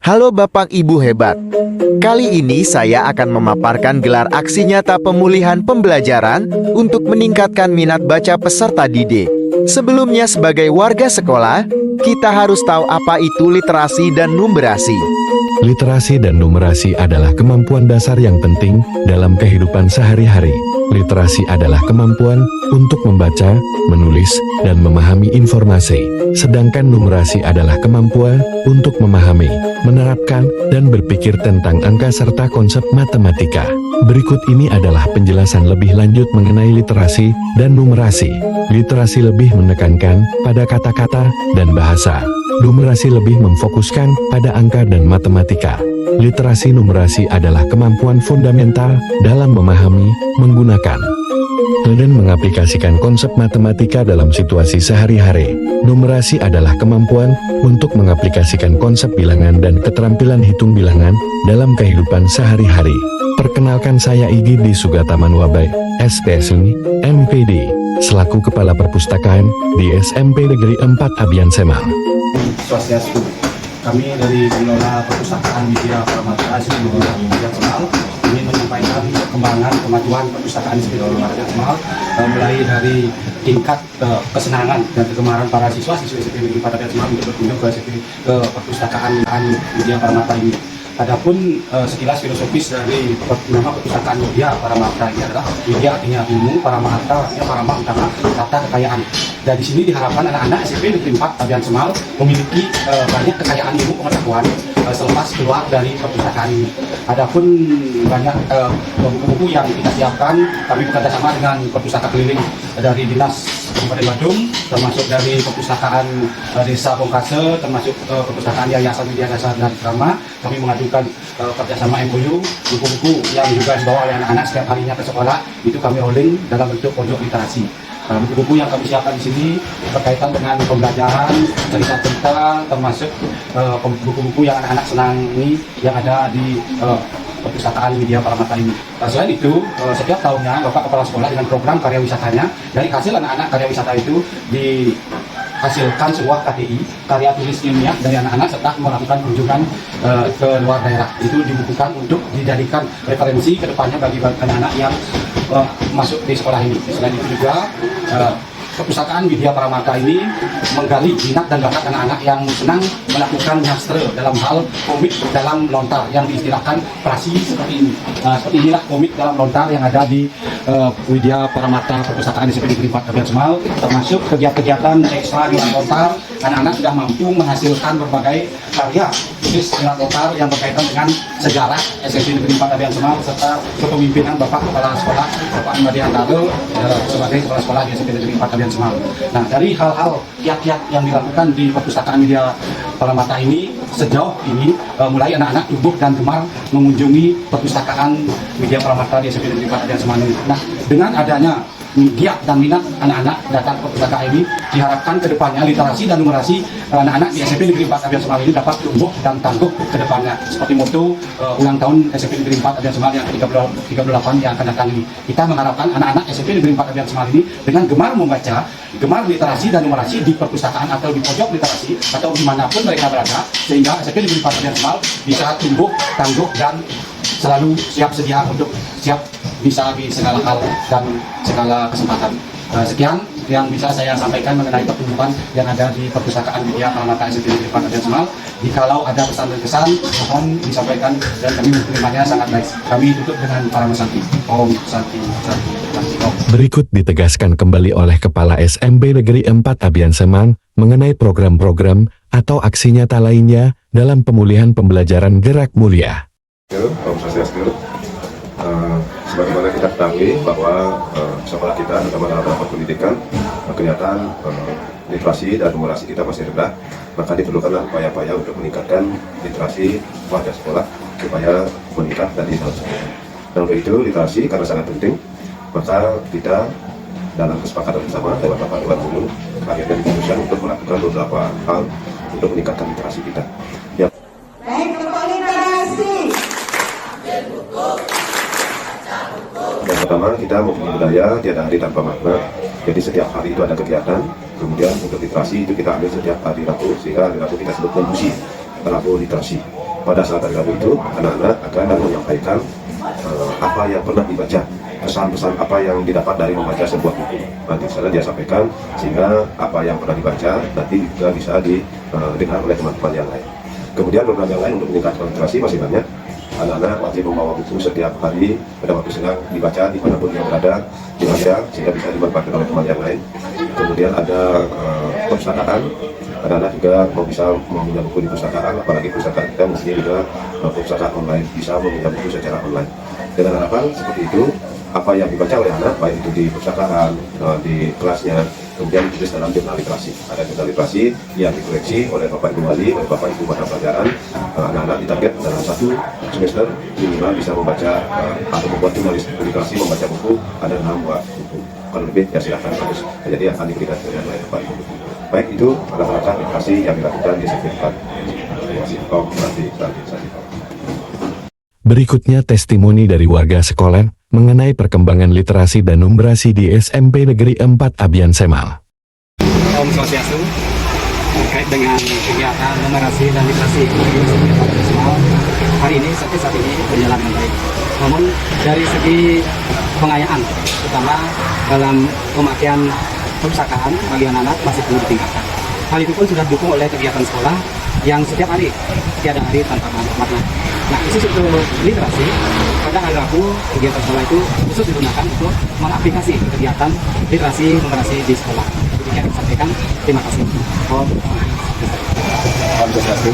Halo Bapak Ibu hebat. Kali ini saya akan memaparkan gelar aksi nyata pemulihan pembelajaran untuk meningkatkan minat baca peserta didik. Sebelumnya sebagai warga sekolah, kita harus tahu apa itu literasi dan numerasi. Literasi dan numerasi adalah kemampuan dasar yang penting dalam kehidupan sehari-hari. Literasi adalah kemampuan untuk membaca, menulis, dan memahami informasi. Sedangkan numerasi adalah kemampuan untuk memahami, menerapkan, dan berpikir tentang angka serta konsep matematika. Berikut ini adalah penjelasan lebih lanjut mengenai literasi dan numerasi. Literasi lebih menekankan pada kata-kata dan bahasa. Numerasi lebih memfokuskan pada angka dan matematika. Literasi numerasi adalah kemampuan fundamental dalam memahami, menggunakan, dan mengaplikasikan konsep matematika dalam situasi sehari-hari. Numerasi adalah kemampuan untuk mengaplikasikan konsep bilangan dan keterampilan hitung bilangan dalam kehidupan sehari-hari. Perkenalkan, saya Iggy Sugataman Wabai, SPSI, MPD, selaku Kepala Perpustakaan di SMP Negeri 4 Abian Semang. Swastiastu. Kami dari Pengelola Perpustakaan Widya Paramata Institut Widya Kemal ingin menyampaikan perkembangan kemajuan perpustakaan Institut Widya Kemal mulai dari tingkat kesenangan dan kegemaran para siswa-siswi SMP Negeri 4 Abian Semang untuk berkunjung ke perpustakaan Widya Paramata ini. Adapun sekilas filosofis dari nama perpustakaan Widya Paramata ini adalah Widya artinya ilmu, Paramata artinya Parama utama, tata kekayaan. Dan di sini diharapkan anak-anak SMP Negeri 4 Abian Semal memiliki banyak kekayaan ilmu pengetahuan selepas keluar dari perpustakaan ini. Adapun banyak buku-buku yang kita siapkan, kami bekerjasama dengan perpustakaan keliling dari Dinas Kabupaten Badung, termasuk dari perpustakaan Desa Bongkase, termasuk perpustakaan Yayasan Widya Dasar dan Krama. Kami mengajukan kerjasama MOU, buku-buku yang juga dibawa oleh anak-anak setiap harinya ke sekolah, itu kami rolling dalam bentuk pojok literasi. Buku-buku yang kami siapkan di sini berkaitan dengan pembelajaran, cerita-cerita, termasuk buku-buku yang anak-anak senang ini yang ada di perpustakaan Widya Paramata ini. Selain itu, setiap tahunnya Bapak Kepala Sekolah dengan program karya wisatanya, dari hasil anak-anak karya wisata itu dihasilkan sebuah KTI, karya tulis ilmiah dari anak-anak, serta melakukan kunjungan ke luar daerah. Itu dibukukan untuk dijadikan referensi ke depannya bagi anak-anak yang masuk di sekolah ini. Selain itu juga perpustakaan Widya Paramata ini menggali minat dan bakat anak-anak yang senang melakukan nyastre dalam hal komik dalam lontar yang diistilahkan prasi seperti ini. Seperti inilah komik dalam lontar yang ada di Widya Paramata Perpustakaan SMP Negeri 4 Abian Semal, termasuk kegiatan-kegiatan ekstra di lontar. Anak-anak sudah mampu menghasilkan berbagai karya tulis di lontar yang berkaitan dengan sejarah SMP Negeri 4 Abian Semal serta kepemimpinan Bapak Kepala Sekolah Bapak Imadi Antaro sebagai Kepala Sekolah di SMP Negeri 4 Abian Semal. Nah, dari hal-hal kiat-kiat yang dilakukan di perpustakaan Widya Paramata ini, sejauh ini mulai anak-anak tumbuh dan gemar mengunjungi perpustakaan Widya Paramata di SMP Negeri 4 Abian Semal. Nah, dengan adanya giat dan minat anak-anak datang ke perpustakaan ini, diharapkan ke depannya literasi dan numerasi anak-anak di SMP Negeri 4 Abian Semal ini dapat tumbuh dan tangguh ke depannya. Seperti moto ulang tahun SMP Negeri 4 Abian Semal yang ke-38 yang akan datang ini. Kita mengharapkan anak-anak SMP Negeri 4 Abian Semal ini dengan gemar membaca, gemar literasi dan numerasi di perpustakaan atau di pojok literasi atau dimanapun mereka berada, sehingga SMP Negeri 4 Abian Semal bisa tumbuh, tangguh, dan selalu siap sedia untuk siap bisa di segala hal dan segala kesempatan. Sekian yang bisa saya sampaikan mengenai pertumbuhan yang ada di perpustakaan Widya Paramata SMP Negeri 4 Abian Semal. Jikalau ada pesan dan kesan, mohon disampaikan dan kami menerimanya sangat baik. Kami tutup dengan para Santi. Om Santi, Santi, Santi, Om. Berikut ditegaskan kembali oleh Kepala SMP Negeri 4 Abian Semang mengenai program-program atau aksi nyata lainnya dalam pemulihan pembelajaran Gerak Mulia. Om Swastiastu. Sebagaimana kita ketahui bahwa sekolah kita, terutama dalam pendidikan, kelihatan literasi dan numerasi kita masih rendah, maka diperlukan upaya-upaya untuk meningkatkan literasi warga sekolah supaya meningkat dari tahun sekolah. Dan untuk itu literasi karena sangat penting, maka kita dalam kesepakatan bersama lewat Bapak Dewan Guru akhirnya diputuskan untuk melakukan beberapa hal untuk meningkatkan literasi kita. Yang pertama, kita mempunyai budaya tiada hari tanpa makna. Jadi setiap hari itu ada kegiatan. Kemudian untuk literasi itu kita ambil setiap hari Rabu, sehingga hari Rabu kita sebut memusi Rabu literasi. pada saat hari Rabu itu anak-anak akan menyampaikan apa yang pernah dibaca, pesan-pesan apa yang didapat dari membaca sebuah buku. Nanti sana dia sampaikan, sehingga apa yang pernah dibaca nanti juga bisa didengar oleh teman-teman yang lain. Kemudian program yang lain untuk meningkatkan literasi masih banyak. Anak-anak wajib membawa buku setiap hari pada waktu sedang dibaca dimanapun dia berada, dibaca sehingga bisa dimanfaatkan oleh teman yang lain. Kemudian ada perpustakaan. Anak-anak juga bisa meminjam buku di perpustakaan, apalagi perpustakaan kita mestinya juga perpustakaan online, bisa meminjam buku secara online. Dengan harapan seperti itu, apa yang dibaca oleh anak, baik itu di perpustakaan, di kelasnya, kemudian ditulis dalam jurnal literasi. Ada jurnal literasi yang dikoreksi oleh Bapak Ibu Wali, oleh Bapak Ibu mata pelajaran. Anak-anak ditarget dalam 1 semester minimal bisa membaca atau membuat jurnal literasi, membaca buku ada 6 buah buku. Kalau lebih ya silakan harus. Jadi akan diberikan dengan lain Bapak Ibu. Baik, itu langkah-langkah literasi yang dilakukan di sertifikat. Berikutnya testimoni dari warga sekolah mengenai perkembangan literasi dan numerasi di SMP Negeri 4 Abian Semal. Om Swastiastu, terkait dengan kegiatan numerasi dan literasi di SMP Abian Semal, hari ini sampai saat ini berjalan dengan baik. Namun dari segi pengayaan, terutama dalam pemakaian perpustakaan bagi anak-anak masih perlu ditingkatkan. Hal itu pun sudah didukung oleh kegiatan sekolah yang setiap hari, tiada hari tanpa makna. Nah, khusus untuk literasi, pada hari Rabu kegiatan sekolah itu khusus digunakan untuk mengaplikasi kegiatan literasi numerasi di sekolah. Demikian yang sampaikan, terima kasih. Om Swastiastu.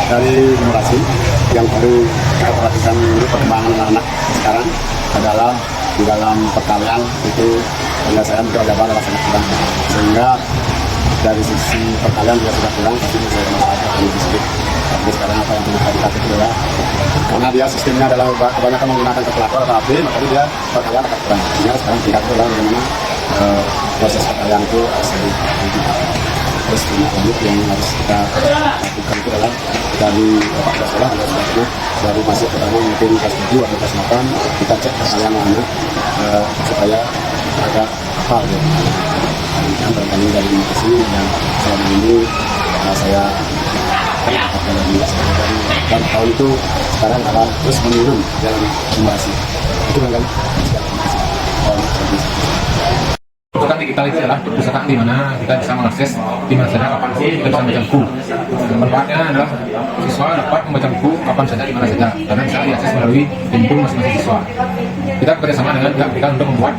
Dari numerasi yang perlu kita perhatikan dulu perkembangan anak-anak sekarang adalah di dalam perkalian itu penyelesaian juga ada sangat kurang, sehingga dari sisi perkalian juga sudah kurang, tapi saya masyarakat lebih sedikit. Tapi sekarang apa yang kita lihat itu adalah karena dia sistemnya adalah kebanyakan menggunakan kalkulator atau HP, maka dia perkalian akan kurang. Sehingga sekarang tingkat itu adalah bagaimana proses perkalian itu harus ditingkatkan. Terus lanjut yang harus kita lakukan itu adalah dari Bapak Kepala Sekolah ada sebetulnya dari masuk pertama mungkin kelas 7 atau kelas 8 kita cek perkalian anak supaya agak hafal ya. Yang terkait dari numerasi yang selama ini saya dapatkan dari tahun itu sekarang adalah terus menurun dalam numerasi. Itu kan Perpustakaan digital itu adalah perpustakaan di mana kita bisa mengakses di mana saja kapan pun kita bisa membaca buku. Manfaatnya adalah siswa dapat membaca buku kapan saja di mana saja karena bisa diakses melalui handphone masing-masing siswa. Kita bekerjasama dengan pihak kita untuk membuat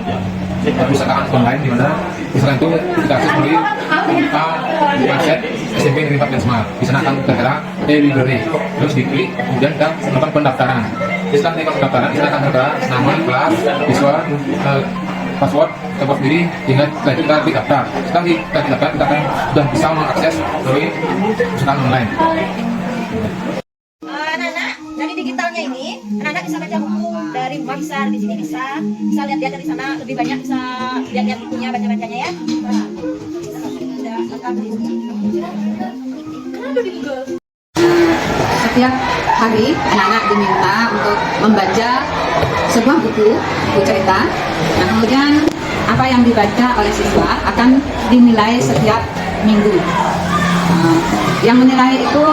perpustakaan online di mana perpustakaan itu kita akses melalui website SMP Negeri 4 Abian Semal. Di sana akan tertera e-library, terus diklik kemudian kita melakukan pendaftaran. Setelah diklik pendaftaran, kita akan tertera nama, kelas, siswa, password, tempat sendiri, hingga setelah itu kita klik daftar. Setelah kita daftar, kita akan sudah bisa mengakses melalui perpustakaan online. Anak-anak dari digitalnya ini, anak-anak bisa baca buku dari rumah, bisa di sini bisa lihat-lihat dari sana, lebih banyak bisa lihat-lihat bukunya, baca-bacanya ya. Setiap hari anak-anak diminta untuk membaca sebuah buku cerita. Nah, kemudian apa yang dibaca oleh siswa akan dinilai setiap minggu. Yang menilai itu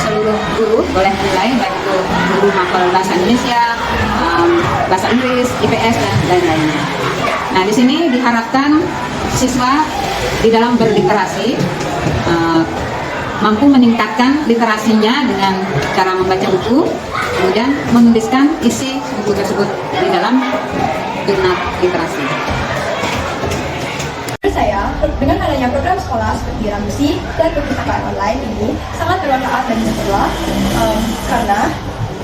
seluruh guru boleh menilai, baik itu guru mapel bahasa Indonesia, bahasa Inggris, IPS dan lain-lainnya. Nah, di sini diharapkan siswa di dalam berliterasi mampu meningkatkan literasinya dengan cara membaca buku, kemudian menuliskan isi buku tersebut di dalam jurnal literasi. Saya, dengan adanya program sekolah seperti Ramusi dan perpustakaan online ini sangat bermanfaat bagi sekolah karena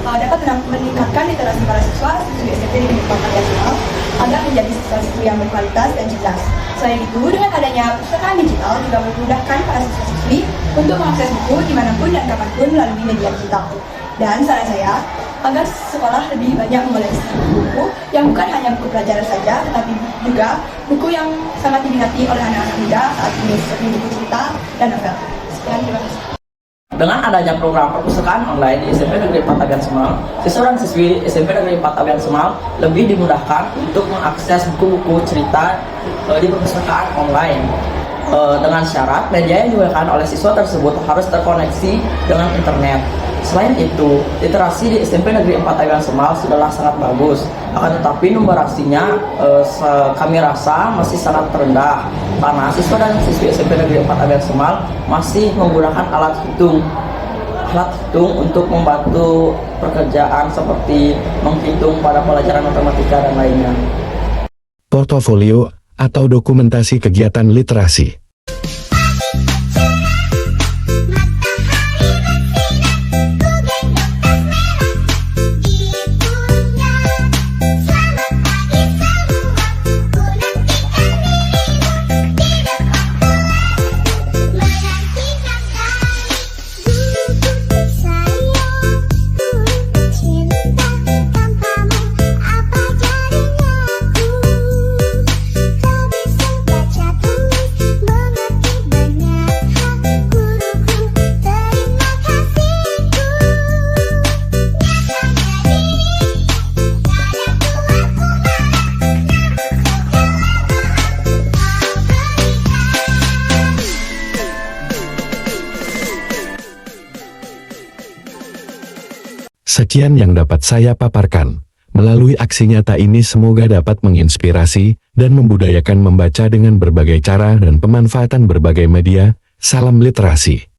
dapat meningkatkan literasi para siswa SMP di Negeri 4 Abian Semal agar menjadi siswa-siswi yang berkualitas dan cerdas. Selain itu, dengan adanya perpustakaan digital juga memudahkan para siswa-siswi untuk mengakses buku dimanapun dan kapanpun melalui media digital. Dan saran saya, agar sekolah lebih banyak mengoleksi buku yang bukan hanya buku pelajaran saja, tetapi juga buku yang sangat diminati oleh anak-anak muda saat ini seperti buku cerita dan novel. Sekian, terima kasih. Dengan adanya program perpustakaan online di SMP Negeri 4 Abian Semal, siswa dan siswi SMP Negeri 4 Abian Semal lebih dimudahkan untuk mengakses buku-buku cerita di perpustakaan online. dengan syarat media yang digunakan oleh siswa tersebut harus terkoneksi dengan internet. Selain itu, literasi di SMP Negeri 4 Tawilan Semal sudahlah sangat bagus. Akan tetapi numerasinya kami rasa masih sangat rendah karena siswa dan siswi SMP Negeri 4 Tawilan Semal masih menggunakan alat hitung untuk membantu pekerjaan seperti menghitung pada pelajaran matematika dan lainnya. Portofolio atau dokumentasi kegiatan literasi. Sekian yang dapat saya paparkan. Melalui aksi nyata ini semoga dapat menginspirasi dan membudayakan membaca dengan berbagai cara dan pemanfaatan berbagai media. Salam literasi.